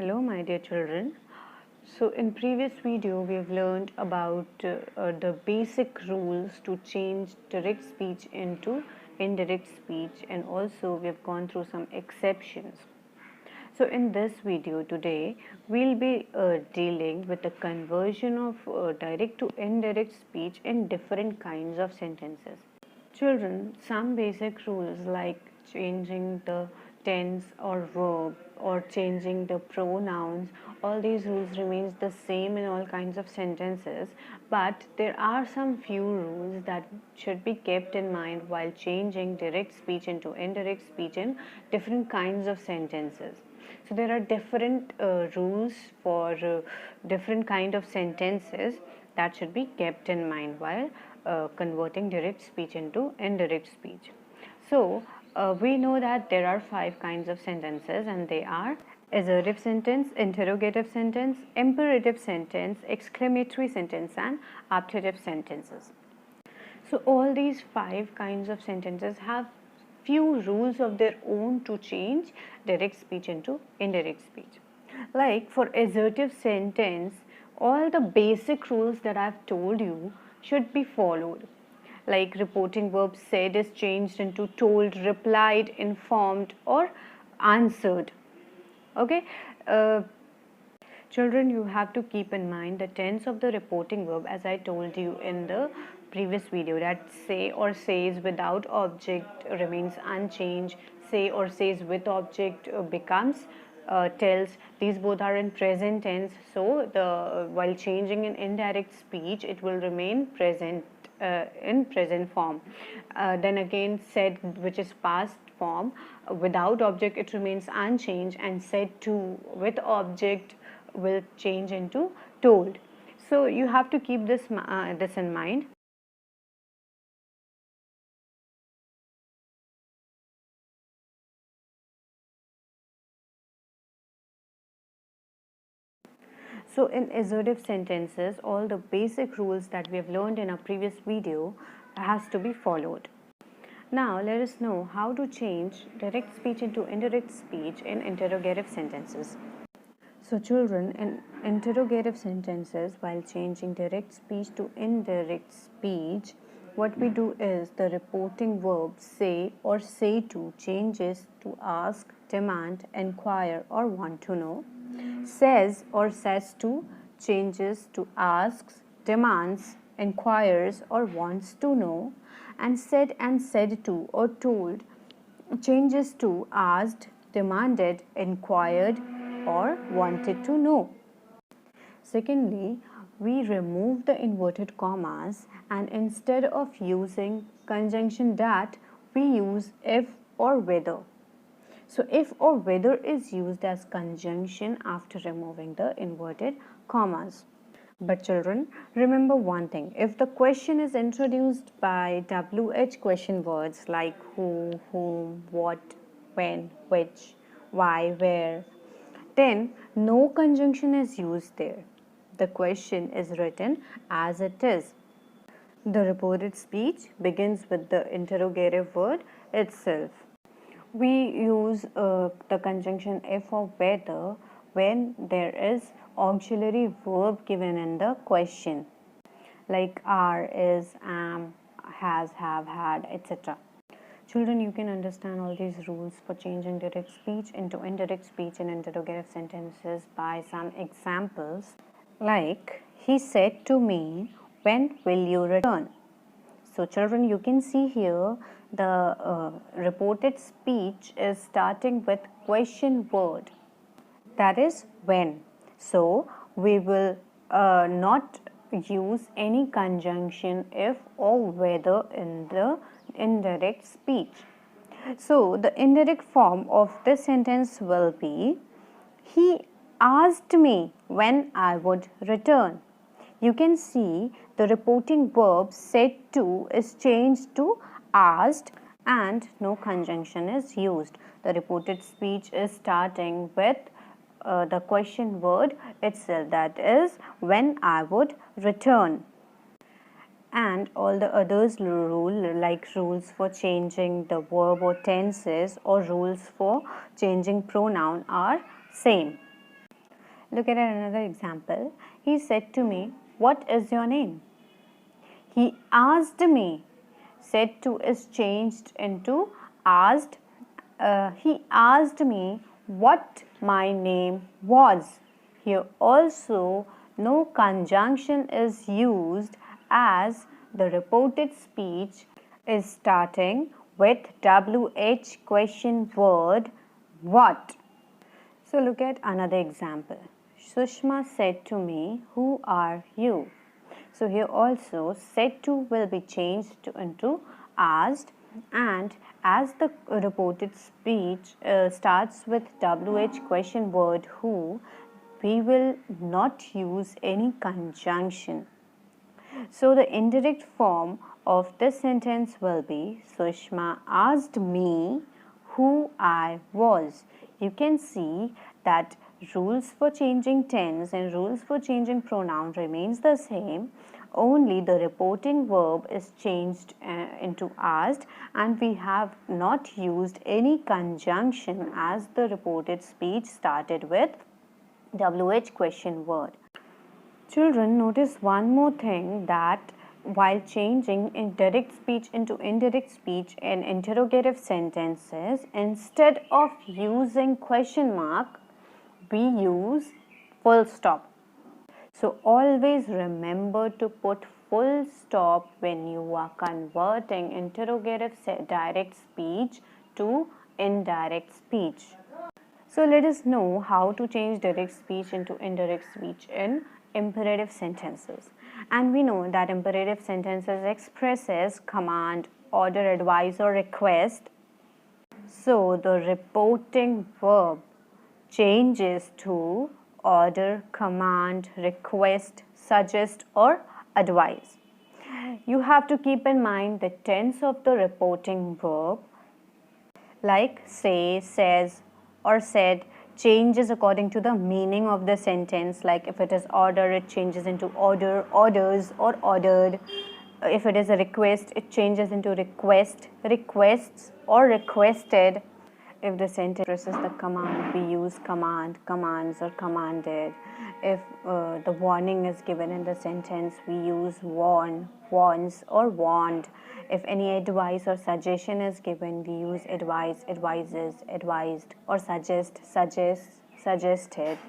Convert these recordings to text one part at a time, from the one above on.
Hello my dear children. So in previous video we have learned about the basic rules to change direct speech into indirect speech, and also we have gone through some exceptions. So in this video today we'll be dealing with the conversion of direct to indirect speech in different kinds of sentences. Children, some basic rules like changing the tense or verb or changing the pronouns, all these rules remains the same in all kinds of sentences, but there are some few rules that should be kept in mind while changing direct speech into indirect speech in different kinds of sentences. So there are different rules for different kind of sentences that should be kept in mind while converting direct speech into indirect speech. So we know that there are 5 kinds of sentences, and they are assertive sentence, interrogative sentence, imperative sentence, exclamatory sentence, and operative sentences. So all these 5 kinds of sentences have few rules of their own to change direct speech into indirect speech. Like for assertive sentence, all the basic rules that I've told you should be followed. Like reporting verb said is changed into told, replied, informed, or answered. Okay. Children, you have to keep in mind the tense of the reporting verb, as I told you in the previous video, that say or says without object remains unchanged, say or says with object becomes tells. These both are in present tense, so while changing in indirect speech it will remain present in present form. Then again, said, which is past form, without object it remains unchanged, and said to with object will change into told. So you have to keep this in mind. So in assertive sentences, all the basic rules that we have learned in our previous video has to be followed. Now let us know how to change direct speech into indirect speech in interrogative sentences. So children, in interrogative sentences, while changing direct speech to indirect speech, what we do is the reporting verb say or say to changes to ask, demand, inquire, or want to know. Says or says to changes to asks, demands, inquires, or wants to know. And said to or told changes to asked, demanded, inquired, or wanted to know. Secondly, we remove the inverted commas, and instead of using conjunction that, we use if or whether. So if or whether is used as conjunction after removing the inverted commas. But children, remember one thing: if the question is introduced by WH question words like who, whom, what, when, which, why, where, then no conjunction is used there. The question is written as it is. The reported speech begins with the interrogative word itself. We use the conjunction if or whether when there is auxiliary verb given in the question, like are, is, am, has, have, had, etc. Children, you can understand all these rules for changing direct speech into indirect speech in interrogative sentences by some examples, like he said to me, when will you return? So children, you can see here the reported speech is starting with question word, that is when. So we will not use any conjunction if or whether in the indirect speech. So the indirect form of this sentence will be, he asked me when I would return. You can see the reporting verb said to is changed to asked, and no conjunction is used. The reported speech is starting with the question word itself, that is when I would return. And all the others like rules for changing the verb or tenses or rules for changing pronoun are same. Look at another example. He said to me, "What is your name?" He asked me. Said to is changed into asked. He asked me what my name was. Here also no conjunction is used as the reported speech is starting with WH question word what. So look at another example. Sushma said to me, "Who are you?" So here also said to will be changed into asked, and as the reported speech starts with WH question word who, we will not use any conjunction. So the indirect form of this sentence will be Sushma asked me who I was. You can see that rules for changing tense and rules for changing pronoun remains the same, only the reporting verb is changed into asked, and we have not used any conjunction as the reported speech started with WH question word. Children, notice one more thing, that while changing direct speech into indirect speech in interrogative sentences, instead of using question mark, we use full stop. So always remember to put full stop when you are converting interrogative direct speech to indirect speech. So let us know how to change direct speech into indirect speech in imperative sentences. And we know that imperative sentences expresses command, order, advice or request. So the reporting verb changes to order, command, request, suggest or advise. You have to keep in mind the tense of the reporting verb, like say, says or said, changes according to the meaning of the sentence. Like if it is order, it changes into order, orders or ordered. If it is a request, it changes into request, requests or requested. If the sentence expresses the command, we use command, commands or commanded. If the warning is given in the sentence, we use warn, warns or warned. If any advice or suggestion is given, we use advise, advises, advised or suggest, suggests, suggested.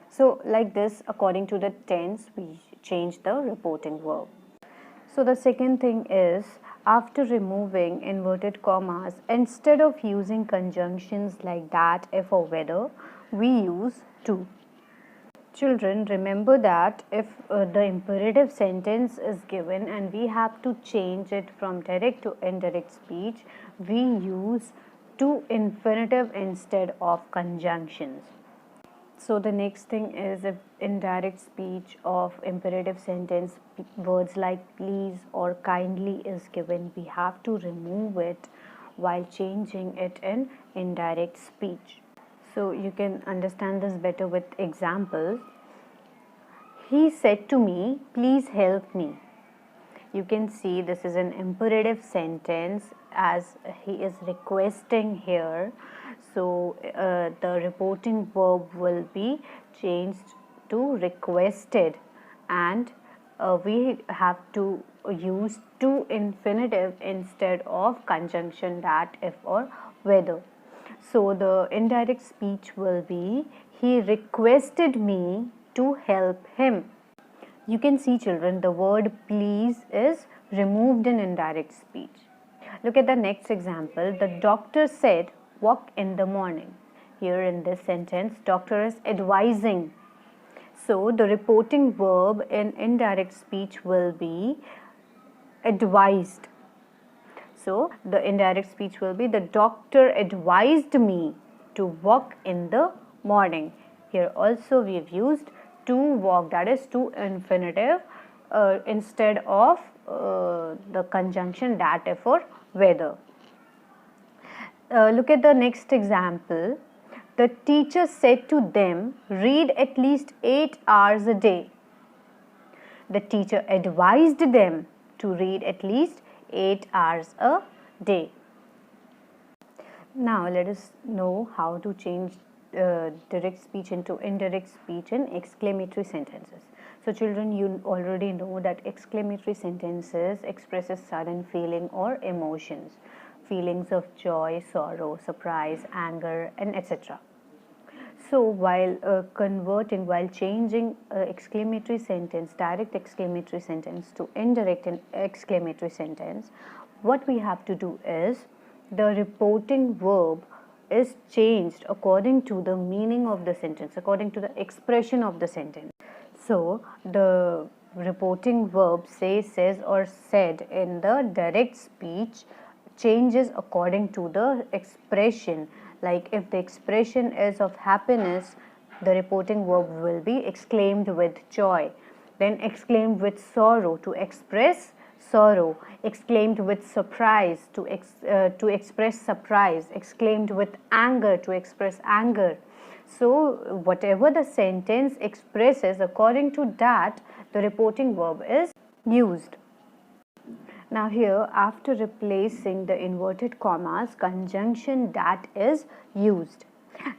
So like this, according to the tense, we change the reporting verb. So the second thing is, after removing inverted commas, instead of using conjunctions like that, if or whether, we use to. Children, remember that if the imperative sentence is given and we have to change it from direct to indirect speech, we use to infinitive instead of conjunctions. So the next thing is, if indirect speech of imperative sentence, words like please or kindly is given, we have to remove it while changing it in indirect speech. So you can understand this better with examples. He said to me, "Please help me." You can see this is an imperative sentence as he is requesting here. So the reporting verb will be changed to requested, and we have to use to infinitive instead of conjunction that, if or whether. So the indirect speech will be, he requested me to help him. You can see, children, the word please is removed in indirect speech. Look at the next example. The doctor said, walk in the morning. Here in this sentence, doctor is advising. So the reporting verb in indirect speech will be advised. So the indirect speech will be, the doctor advised me to walk in the morning. Here also we have used to walk, that is to infinitive instead of the conjunction that, if or whether. Look at the next example. The teacher said to them, read at least 8 hours a day. The teacher advised them to read at least 8 hours a day. Now let us know how to change direct speech into indirect speech in exclamatory sentences. So children, you already know that exclamatory sentences expresses sudden feeling or emotions, feelings of joy, sorrow, surprise, anger, and etc. So while changing exclamatory sentence, direct exclamatory sentence to indirect exclamatory sentence, what we have to do is the reporting verb is changed according to the meaning of the sentence, according to the expression of the sentence. So the reporting verb say, says, or said in the direct speech changes according to the expression. Like if the expression is of happiness, the reporting verb will be exclaimed with joy, then exclaimed with sorrow to express sorrow, exclaimed with surprise to express surprise, exclaimed with anger to express anger. So whatever the sentence expresses, according to that the reporting verb is used. Now here, after replacing the inverted commas, conjunction that is used.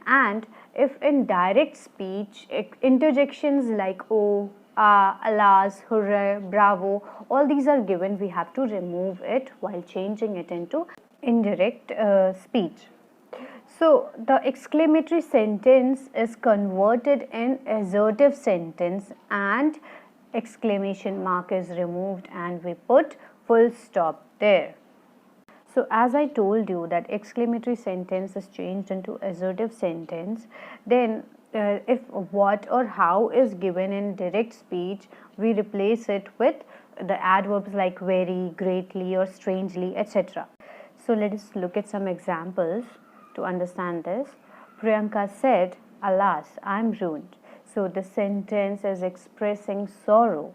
And if in direct speech, interjections like oh, ah, alas, hooray, bravo, all these are given, we have to remove it while changing it into indirect speech. So the exclamatory sentence is converted in assertive sentence and exclamation mark is removed and we put full stop there. So as I told you that exclamatory sentence is changed into assertive sentence, then if what or how is given in direct speech, we replace it with the adverbs like very, greatly or strangely, etc. So let us look at some examples to understand this. Priyanka said, alas, I'm ruined. So the sentence is expressing sorrow.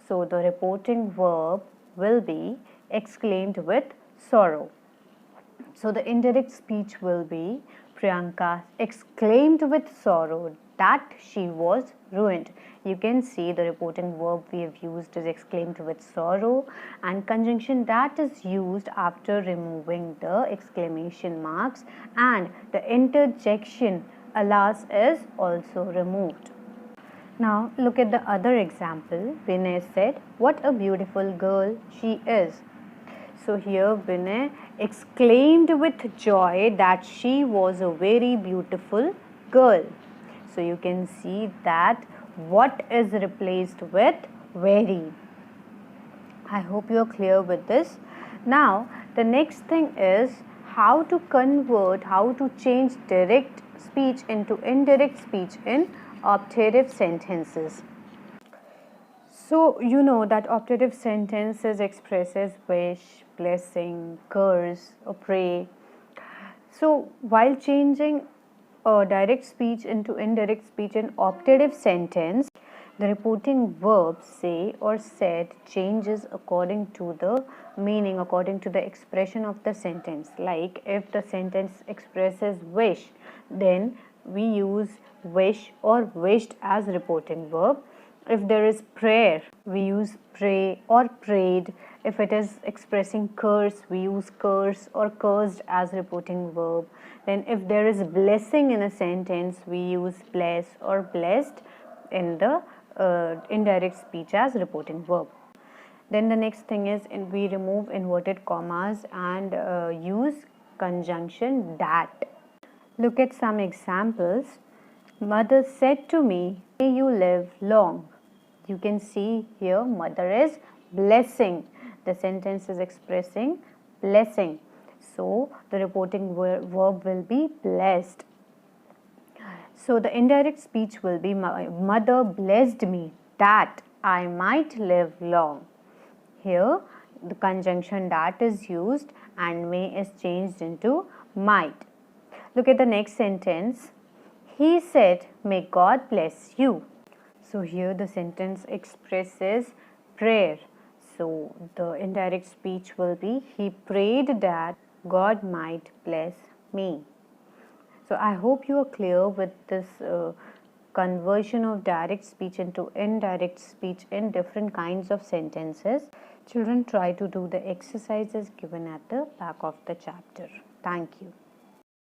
So the reporting verb will be exclaimed with sorrow. So the indirect speech will be Priyanka exclaimed with sorrow that she was ruined. You can see the reporting verb we have used is exclaimed with sorrow, and conjunction that is used after removing the exclamation marks, and the interjection alas is also removed. Now look at the other example. Vinay said, what a beautiful girl she is. So here Vinay exclaimed with joy that she was a very beautiful girl. So you can see that what is replaced with very. I hope you are clear with this. Now the next thing is how to convert, how to change direct speech into indirect speech in operative sentences. So you know that operative sentences expresses wish, blessing, curse, or pray. So while changing direct speech into indirect speech in operative sentence, the reporting verb say or said changes according to the meaning, according to the expression of the sentence. Like if the sentence expresses wish, then we use wish or wished as reporting verb. If there is prayer, we use pray or prayed. If it is expressing curse, we use curse or cursed as reporting verb. Then if there is blessing in a sentence, we use bless or blessed in the indirect speech as reporting verb. Then the next thing is we remove inverted commas and use conjunction that. Look at some examples. Mother said to me, may you live long. You can see here mother is blessing. The sentence is expressing blessing. So the reporting verb will be blessed. So the indirect speech will be my mother blessed me that I might live long. Here the conjunction that is used and may is changed into might. Look at the next sentence. He said, may God bless you. So here the sentence expresses prayer. So the indirect speech will be he prayed that God might bless me. So I hope you are clear with this conversion of direct speech into indirect speech in different kinds of sentences. Children, try to do the exercises given at the back of the chapter. Thank you.